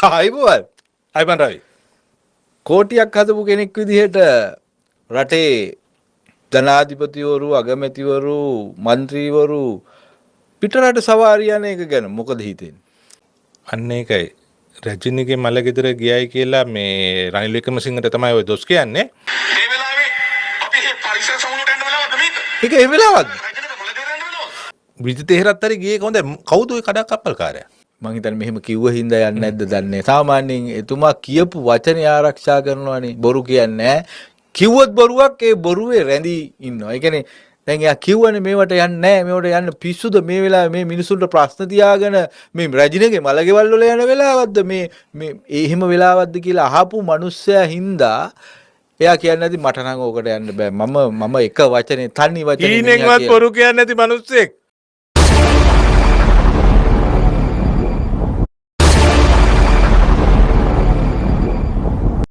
ආයිබෝල් අයිබන් රවි. කෝටියක් හදපු කෙනෙක් විදිහට රටේ ජනාධිපතිවරු අගමැතිවරු മന്ത്രിවරු පිටරට සවාරි යන එක ගැන මොකද හිතෙන්නේ? අන්න ඒකයි රජිනිගේ මල ගෙදර ගියයි කියලා මේ රනිල් වික්‍රමසිංහට තමයි ඔය දොස් කියන්නේ. මේ වෙලාවේ අපි මේ පරිසර සමුළුවට යන්න වෙලාවද මේක? ඒක ඒ වෙලාවක්ද? රජිනක මොළ ගෙදර යන්න වෙලාවද? විජිත හේරත් හරි ගියේ කොහොඳ කවුද ඔය කඩාකප්පල්කාරයා? මං හිතන්නේ මෙහෙම කිව්ව හින්දා යන්නේ නැද්ද දන්නේ. සාමාන්‍යයෙන් එතුමා කියපු වචනේ ආරක්ෂා කරනවානේ. බොරු කියන්නේ නැහැ. කිව්වොත් බොරුවක් ඒ බොරුවේ රැඳී ඉන්නවා. ඒ කියන්නේ දැන් එයා කිව්වනේ මේවට යන්නේ නැහැ. මේවට යන්න පිස්සුද මේ වෙලාවේ මේ මිනිසුන්ට ප්‍රශ්න තියාගෙන මේ රජිනගේ මලගෙවල් වල යන වෙලාවක්ද මේ එහෙම වෙලාවක්ද කියලා අහපු මිනිස්සයා හින්දා එයා කියන්නේ නැති මට නම් ඕකට යන්න බෑ. මම එක වචනේ තනි වචනේ ඊනෙන්වත් බොරු කියන්නේ නැති මිනිස්සෙක්.